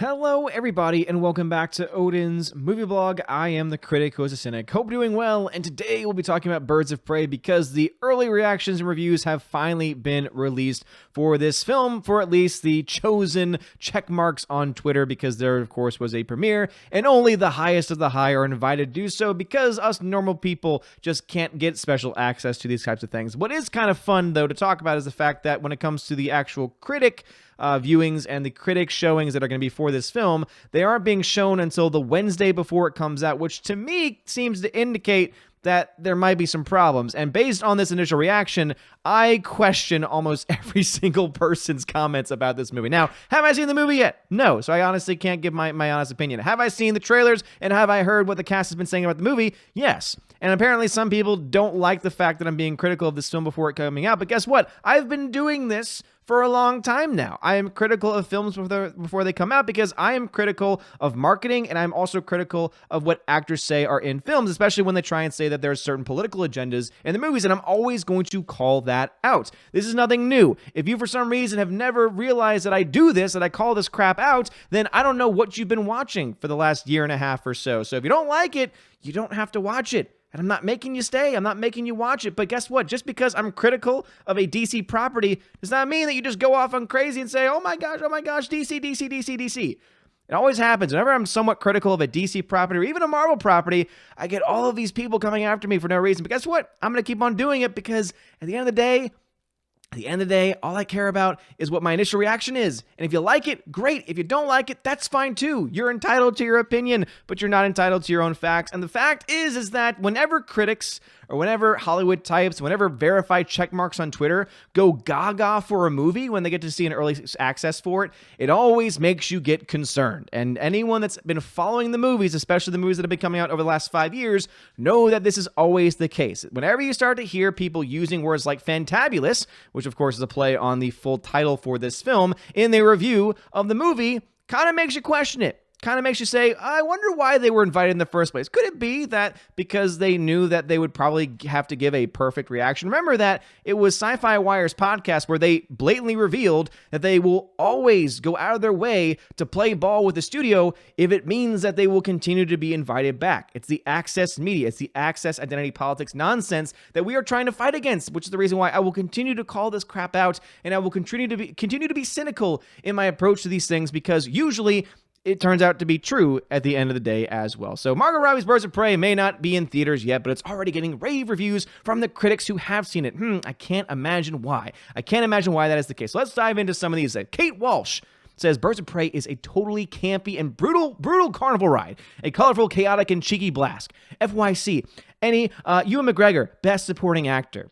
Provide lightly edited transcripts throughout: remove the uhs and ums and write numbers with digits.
Hello, everybody, and welcome back to Odin's movie blog. I am the critic who is a cynic. Hope you're doing well, and today we'll be talking about Birds of Prey because the early reactions and reviews have finally been released for this film, for at least the chosen check marks on Twitter, because there, of course, was a premiere, and only the highest of the high are invited to do so because us normal people just can't get special access to these types of things. What is kind of fun, though, to talk about is the fact that when it comes to the actual critic viewings and the critic showings that are going to be for this film, they aren't being shown until the Wednesday before it comes out, which to me seems to indicate that there might be some problems. And based on this initial reaction, I question almost every single person's comments about this movie. Now, have I seen the movie yet? No, so I honestly can't give my honest opinion. Have I seen the trailers and have I heard what the cast has been saying about the movie? Yes. And apparently some people don't like the fact that I'm being critical of this film before it coming out. But guess what? I've been doing this for a long time now. I am critical of films before they come out because I am critical of marketing, and I'm also critical of what actors say are in films, especially when they try and say that there are certain political agendas in the movies, and I'm always going to call that out. This is nothing new. If you, for some reason, have never realized that I do this, that I call this crap out, then I don't know what you've been watching for the last year and a half or so. So if you don't like it, you don't have to watch it. And I'm not making you stay. I'm not making you watch it. But guess what? Just because I'm critical of a DC property does not mean that you just go off on crazy and say, oh my gosh, DC, DC, DC, DC. It always happens. Whenever I'm somewhat critical of a DC property or even a Marvel property, I get all of these people coming after me for no reason. But guess what? I'm going to keep on doing it because at the end of the day, all I care about is what my initial reaction is. And if you like it, great. If you don't like it, that's fine too. You're entitled to your opinion, but you're not entitled to your own facts. And the fact is that whenever critics or whenever Hollywood types, whenever verified check marks on Twitter go gaga for a movie when they get to see an early access for it, it always makes you get concerned. And anyone that's been following the movies, especially the movies that have been coming out over the last 5 years, know that this is always the case. Whenever you start to hear people using words like fantabulous, which of course is a play on the full title for this film, in their review of the movie, kind of makes you question it. Kind of makes you say, I wonder why they were invited in the first place. Could it be that because they knew that they would probably have to give a perfect reaction? Remember that it was Sci-Fi Wire's podcast where they blatantly revealed that they will always go out of their way to play ball with the studio if it means that they will continue to be invited back. It's the access media. It's the access identity politics nonsense that we are trying to fight against, which is the reason why I will continue to call this crap out, and I will continue to be cynical in my approach to these things, because usually it turns out to be true at the end of the day as well. So Margot Robbie's Birds of Prey may not be in theaters yet, but it's already getting rave reviews from the critics who have seen it. I can't imagine why. I can't imagine why that is the case. So let's dive into some of these. Kate Walsh says Birds of Prey is a totally campy and brutal carnival ride. A colorful, chaotic, and cheeky blast. FYC, Ewan McGregor, Best Supporting Actor.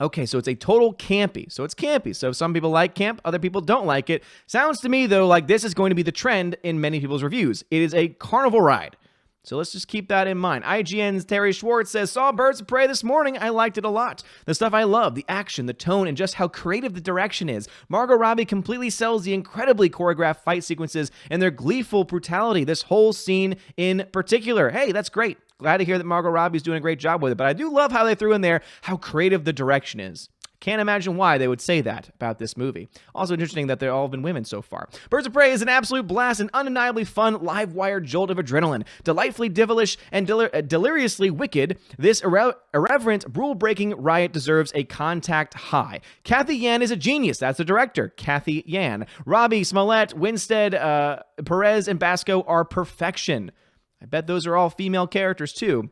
Okay, so it's a total campy. So it's campy. So some people like camp, other people don't like it. Sounds to me, though, like this is going to be the trend in many people's reviews. It is a carnival ride. So let's just keep that in mind. IGN's Terry Schwartz says, saw Birds of Prey this morning. I liked it a lot. The stuff I love, the action, the tone, and just how creative the direction is. Margot Robbie completely sells the incredibly choreographed fight sequences and their gleeful brutality. This whole scene in particular. Hey, that's great. Glad to hear that Margot Robbie's doing a great job with it. But I do love how they threw in there how creative the direction is. Can't imagine why they would say that about this movie. Also interesting that they've all been women so far. Birds of Prey is an absolute blast, an undeniably fun, live-wire jolt of adrenaline. Delightfully devilish and deliriously wicked, this irreverent, rule-breaking riot deserves a contact high. Kathy Yan is a genius. That's the director, Kathy Yan. Robbie, Smollett, Winstead, Perez, and Basco are perfection. I bet those are all female characters, too.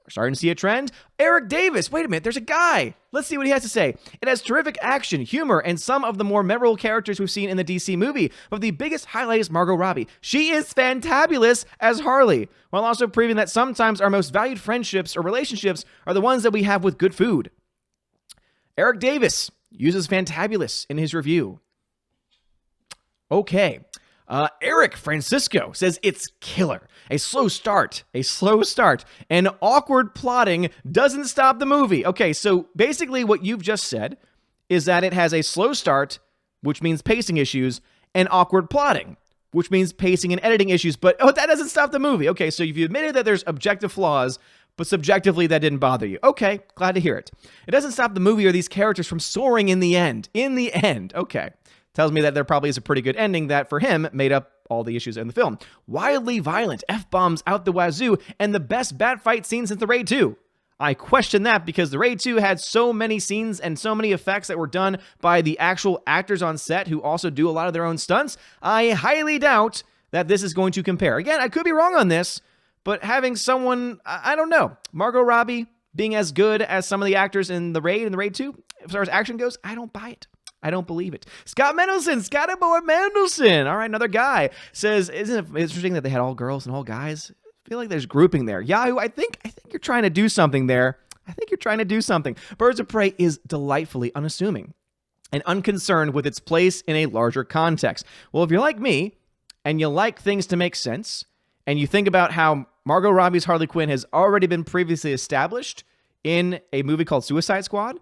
We're starting to see a trend. Eric Davis. Wait a minute, there's a guy. Let's see what he has to say. It has terrific action, humor, and some of the more memorable characters we've seen in the DC movie. But the biggest highlight is Margot Robbie. She is fantabulous as Harley, while also proving that sometimes our most valued friendships or relationships are the ones that we have with good food. Eric Davis uses fantabulous in his review. Okay. Eric Francisco says it's killer. A slow start, and awkward plotting doesn't stop the movie. Okay, so basically what you've just said is that it has a slow start, which means pacing issues, and awkward plotting, which means pacing and editing issues, but that doesn't stop the movie. Okay, so you've admitted that there's objective flaws, but subjectively that didn't bother you. Okay, glad to hear it. It doesn't stop the movie or these characters from soaring in the end. Okay. Tells me that there probably is a pretty good ending that, for him, made up all the issues in the film. Wildly violent, F-bombs out the wazoo, and the best bat fight scene since The Raid 2. I question that because The Raid 2 had so many scenes and so many effects that were done by the actual actors on set who also do a lot of their own stunts. I highly doubt that this is going to compare. Again, I could be wrong on this, but having someone, I don't know, Margot Robbie being as good as some of the actors in The Raid and The Raid 2, as far as action goes, I don't buy it. I don't believe it. Scott Mendelson, Scotty Boy Mendelson. All right, another guy says, isn't it interesting that they had all girls and all guys? I feel like there's grouping there. Yahoo, I think you're trying to do something there. I think you're trying to do something. Birds of Prey is delightfully unassuming and unconcerned with its place in a larger context. Well, if you're like me and you like things to make sense and you think about how Margot Robbie's Harley Quinn has already been previously established in a movie called Suicide Squad,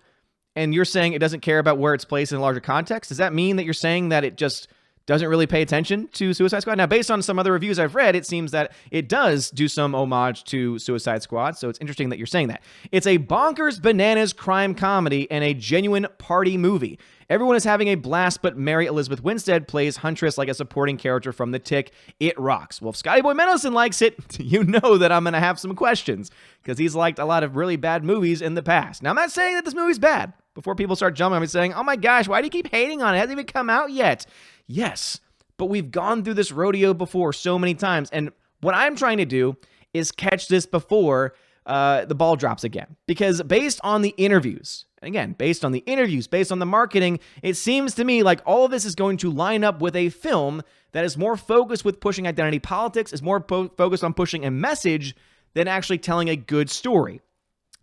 and you're saying it doesn't care about where it's placed in a larger context, does that mean that you're saying that it just doesn't really pay attention to Suicide Squad? Now, based on some other reviews I've read, it seems that it does do some homage to Suicide Squad, so it's interesting that you're saying that. It's a bonkers, bananas crime comedy and a genuine party movie. Everyone is having a blast, but Mary Elizabeth Winstead plays Huntress like a supporting character from The Tick. It rocks. Well, if Scotty Boy Mendelson likes it, you know that I'm going to have some questions, because he's liked a lot of really bad movies in the past. Now, I'm not saying that this movie's bad. Before people start jumping on me saying, oh my gosh, why do you keep hating on it? It hasn't even come out yet. Yes, but we've gone through this rodeo before so many times, and what I'm trying to do is catch this before the ball drops again. Because based on the interviews, and again, based on the marketing, it seems to me like all of this is going to line up with a film that is more focused with pushing identity politics, is more focused on pushing a message than actually telling a good story.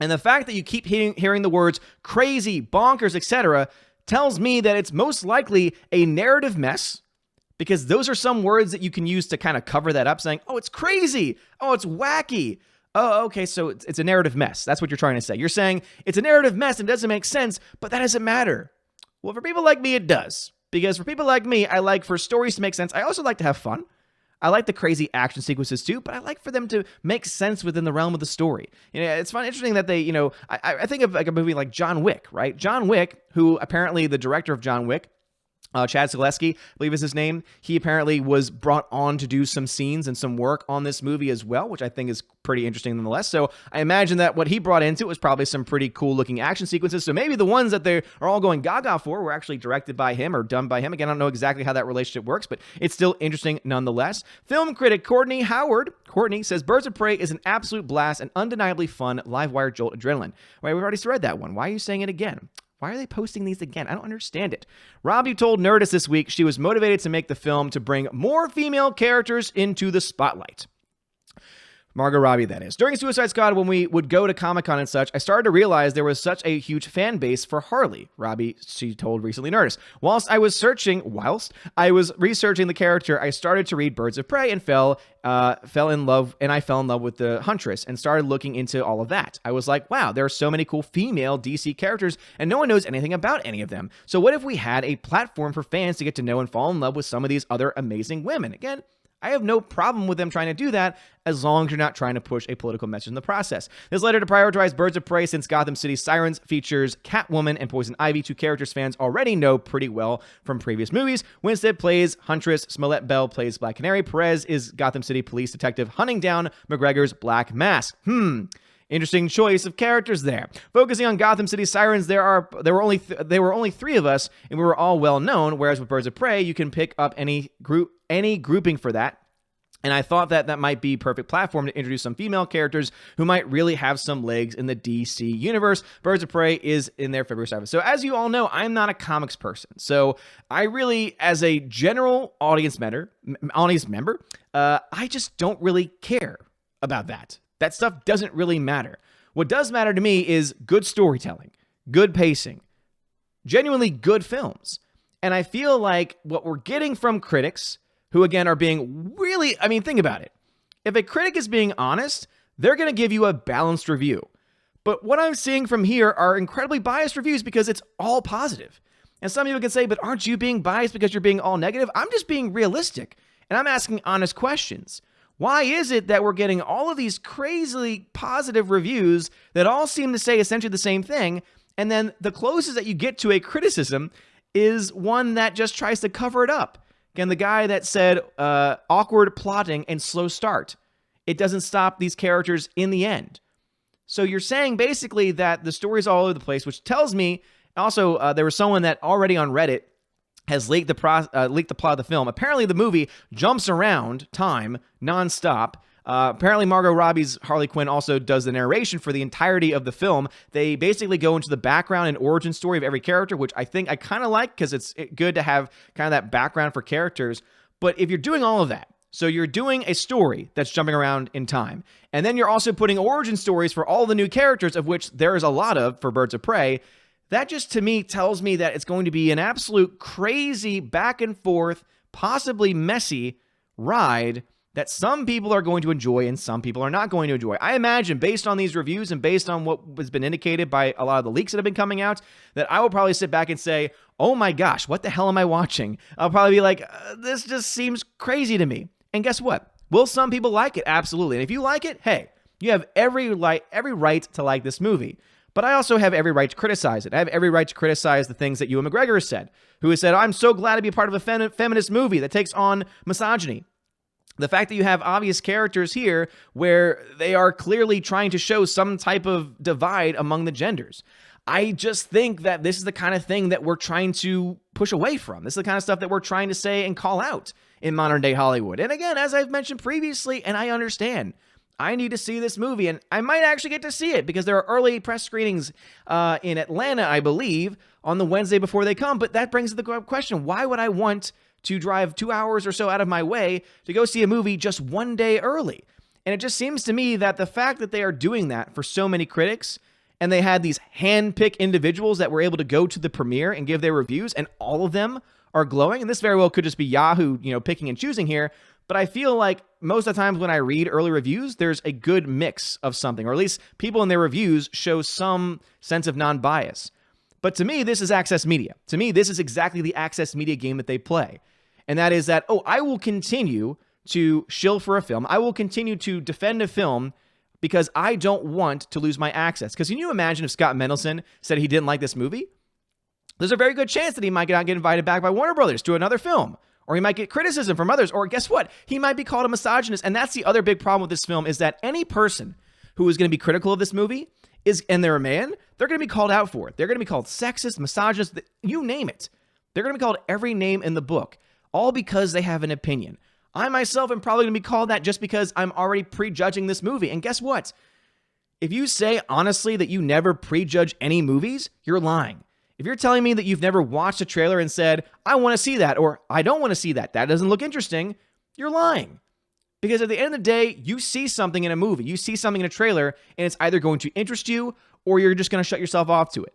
And the fact that you keep hearing the words crazy, bonkers, etc., tells me that it's most likely a narrative mess, because those are some words that you can use to kind of cover that up, saying, oh, it's crazy, oh, it's wacky. Oh, okay, so it's a narrative mess. That's what you're trying to say. You're saying it's a narrative mess and it doesn't make sense, but that doesn't matter. Well, for people like me, it does. Because for people like me, I like for stories to make sense. I also like to have fun. I like the crazy action sequences too, but I like for them to make sense within the realm of the story. You know, it's interesting that they, I think of like a movie like John Wick, right? John Wick, who apparently the director of John Wick, Chad Zaleski, I believe is his name. He apparently was brought on to do some scenes and some work on this movie as well, which I think is pretty interesting nonetheless. So I imagine that what he brought into it was probably some pretty cool looking action sequences. So maybe the ones that they are all going gaga for were actually directed by him or done by him. Again, I don't know exactly how that relationship works, but it's still interesting nonetheless. Film critic Courtney Howard, says Birds of Prey is an absolute blast and undeniably fun live wire jolt adrenaline. Right, we've already read that one. Why are you saying it again? Why are they posting these again? I don't understand it. Robbie told Nerdist this week she was motivated to make the film to bring more female characters into the spotlight. Margot Robbie, that is. During Suicide Squad, when we would go to Comic-Con and such, I started to realize there was such a huge fan base for Harley. Robbie, she told Recently Nerdist. Whilst I was researching the character, I started to read Birds of Prey and fell in love with the Huntress and started looking into all of that. I was like, wow, there are so many cool female DC characters and no one knows anything about any of them. So what if we had a platform for fans to get to know and fall in love with some of these other amazing women? Again, I have no problem with them trying to do that as long as you're not trying to push a political message in the process. This led her to prioritize Birds of Prey since Gotham City Sirens features Catwoman and Poison Ivy, two characters fans already know pretty well from previous movies. Winstead plays Huntress, Smollett Bell plays Black Canary, Perez is Gotham City police detective hunting down McGregor's Black Mask. Interesting choice of characters there. Focusing on Gotham City Sirens, there were only three of us, and we were all well known. Whereas with Birds of Prey, you can pick up any grouping for that. And I thought that might be perfect platform to introduce some female characters who might really have some legs in the DC universe. Birds of Prey is in there February 7th. So as you all know, I'm not a comics person. So I really, as a general audience member, I just don't really care about that. That stuff doesn't really matter. What does matter to me is good storytelling, good pacing, genuinely good films. And I feel like what we're getting from critics, who again are being really, think about it. If a critic is being honest, they're going to give you a balanced review. But what I'm seeing from here are incredibly biased reviews because it's all positive. And some people can say, but aren't you being biased because you're being all negative? I'm just being realistic. And I'm asking honest questions. Why is it that we're getting all of these crazily positive reviews that all seem to say essentially the same thing, and then the closest that you get to a criticism is one that just tries to cover it up? Again, the guy that said awkward plotting and slow start. It doesn't stop these characters in the end. So you're saying basically that the story's all over the place, which tells me also there was someone that already on Reddit has leaked the plot of the film. Apparently the movie jumps around time nonstop. Apparently Margot Robbie's Harley Quinn also does the narration for the entirety of the film. They basically go into the background and origin story of every character, which I think I kind of like because it's good to have kind of that background for characters. But if you're doing all of that, so you're doing a story that's jumping around in time, and then you're also putting origin stories for all the new characters, of which there is a lot of for Birds of Prey, that just to me tells me that it's going to be an absolute crazy back and forth, possibly messy ride that some people are going to enjoy and some people are not going to enjoy. I imagine, based on these reviews and based on what has been indicated by a lot of the leaks that have been coming out, that I will probably sit back and say, oh my gosh, what the hell am I watching? I'll probably be like, this just seems crazy to me. And guess what? Will some people like it? Absolutely. And if you like it, hey, you have every right to like this movie. But I also have every right to criticize it. I have every right to criticize the things that Ewan McGregor has said, who has said, I'm so glad to be a part of a feminist movie that takes on misogyny. The fact that you have obvious characters here where they are clearly trying to show some type of divide among the genders. I just think that this is the kind of thing that we're trying to push away from. This is the kind of stuff that we're trying to say and call out in modern day Hollywood. And again, as I've mentioned previously, and I understand, I need to see this movie, and I might actually get to see it because there are early press screenings in Atlanta, I believe, on the Wednesday before they come. But that brings the question, why would I want to drive 2 hours or so out of my way to go see a movie just one day early? And it just seems to me that the fact that they are doing that for so many critics, and they had these hand-picked individuals that were able to go to the premiere and give their reviews, and all of them are glowing. And this very well could just be Yahoo, picking and choosing here. But I feel like most of the times when I read early reviews, there's a good mix of something, or at least people in their reviews show some sense of non-bias. But to me, this is access media. To me, this is exactly the access media game that they play. And that is that, I will continue to shill for a film. I will continue to defend a film because I don't want to lose my access. Because can you imagine if Scott Mendelsohn said he didn't like this movie? There's a very good chance that he might not get invited back by Warner Brothers to another film. Or he might get criticism from others. Or guess what? He might be called a misogynist. And that's the other big problem with this film, is that any person who is going to be critical of this movie and they're a man, they're going to be called out for it. They're going to be called sexist, misogynist, you name it. They're going to be called every name in the book, all because they have an opinion. I myself am probably going to be called that just because I'm already prejudging this movie. And guess what? If you say honestly that you never prejudge any movies, you're lying. If you're telling me that you've never watched a trailer and said, I want to see that, or I don't want to see that, that doesn't look interesting, you're lying. Because at the end of the day, you see something in a movie, you see something in a trailer, and it's either going to interest you or you're just going to shut yourself off to it.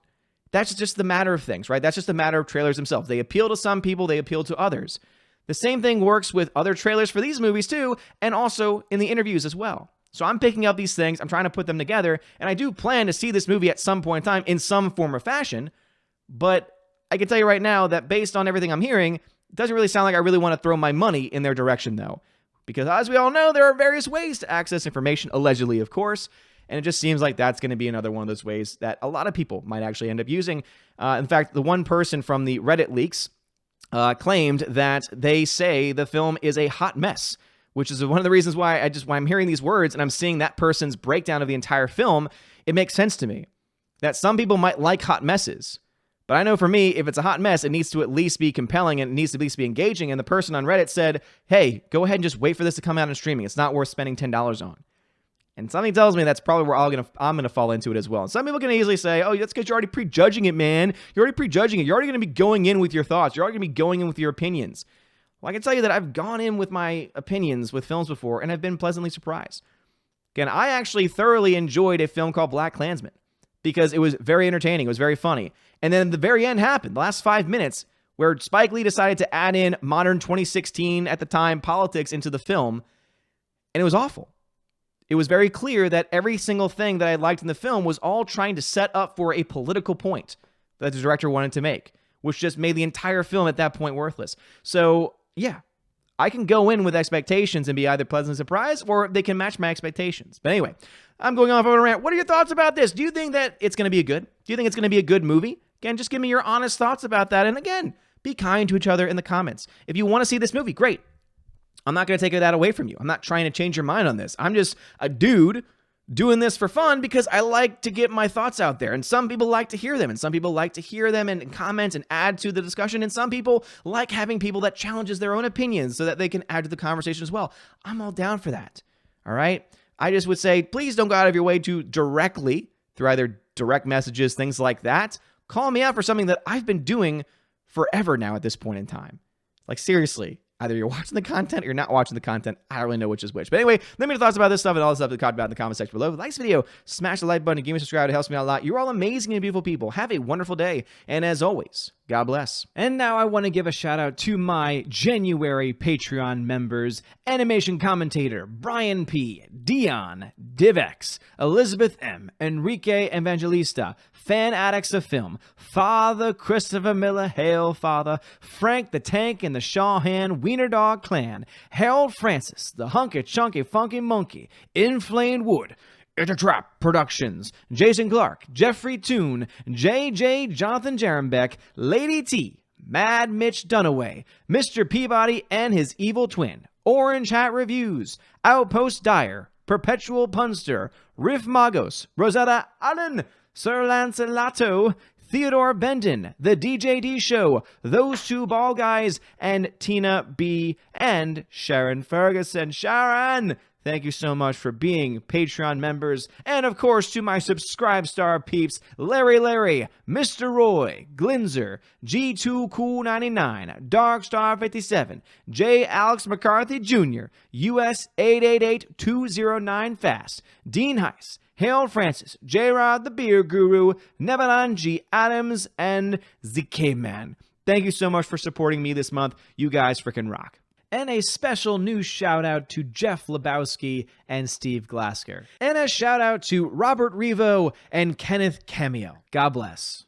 That's just the matter of things, right? That's just the matter of trailers themselves. They appeal to some people, they appeal to others. The same thing works with other trailers for these movies too, and also in the interviews as well. So I'm picking up these things, I'm trying to put them together, and I do plan to see this movie at some point in time in some form or fashion, but I can tell you right now that based on everything I'm hearing, it doesn't really sound like I really want to throw my money in their direction though. Because as we all know, there are various ways to access information, allegedly of course, and it just seems like that's going to be another one of those ways that a lot of people might actually end up using. In fact, the one person from the Reddit leaks claimed that they say the film is a hot mess, which is one of the reasons why when I'm hearing these words and I'm seeing that person's breakdown of the entire film, it makes sense to me that some people might like hot messes. But I know for me, if it's a hot mess, it needs to at least be compelling and it needs to at least be engaging. And the person on Reddit said, hey, go ahead and just wait for this to come out in streaming. It's not worth spending $10 on. And something tells me that's probably where I'm going to fall into it as well. And some people can easily say, oh, that's because you're already prejudging it, man. You're already prejudging it. You're already going to be going in with your thoughts. You're already going to be going in with your opinions. Well, I can tell you that I've gone in with my opinions with films before, and I've been pleasantly surprised. Again, I actually thoroughly enjoyed a film called BlacKkKlansman because it was very entertaining. It was very funny. And then the very end happened, the last 5 minutes, where Spike Lee decided to add in modern 2016, at the time, politics into the film, and it was awful. It was very clear that every single thing that I liked in the film was all trying to set up for a political point that the director wanted to make, which just made the entire film at that point worthless. So, yeah, I can go in with expectations and be either pleasantly surprised or they can match my expectations. But anyway, I'm going off on a rant. What are your thoughts about this? Do you think that it's going to be Do you think it's going to be a good movie? Again, just give me your honest thoughts about that. And again, be kind to each other in the comments. If you want to see this movie, great. I'm not going to take that away from you. I'm not trying to change your mind on this. I'm just a dude doing this for fun because I like to get my thoughts out there. And some people like to hear them, and some people like to hear them and comment and add to the discussion. And some people like having people that challenges their own opinions so that they can add to the conversation as well. I'm all down for that. All right. I just would say, please don't go out of your way to directly, through either direct messages, things like that, call me out for something that I've been doing forever now at this point in time. Like, seriously. Either you're watching the content or you're not watching the content. I don't really know which is which. But anyway, let me know your thoughts about this stuff and all the stuff that talked about in the comment section below. Like this video, smash the like button, and give me a subscribe. It helps me out a lot. You're all amazing and beautiful people. Have a wonderful day. And as always, God bless. And now I want to give a shout out to my January Patreon members: animation commentator Brian P., Dion, Divex, Elizabeth M., Enrique Evangelista, fan addicts of film, Father Christopher Miller, Hail Father, Frank the Tank and the Shawhan Wiener Dog Clan, Harold Francis, the Hunky Chunky Funky Monkey, Inflamed Wood, It's a Trap Productions, Jason Clark, Jeffrey Toon, JJ Jonathan Jerembeck, Lady T, Mad Mitch Dunaway, Mr. Peabody and his evil twin, Orange Hat Reviews, Outpost Dyer, Perpetual Punster, Riff Magos, Rosetta Allen, Sir Lanceloto, Theodore Bendon, The DJD Show, Those Two Ball Guys, and Tina B. and Sharon Ferguson. Sharon! Thank you so much for being Patreon members. And of course, to my Subscribe Star peeps, Larry, Mr. Roy, Glinzer, G2 Cool 99, Darkstar 57, J. Alex McCarthy Jr., US 888209 Fast, Dean Heiss, Harold Francis, J-Rod the Beer Guru, Nevalan G. Adams, and ZK Man. Thank you so much for supporting me this month. You guys freaking rock. And a special new shout out to Jeff Lebowski and Steve Glasker. And a shout out to Robert Revo and Kenneth Cameo. God bless.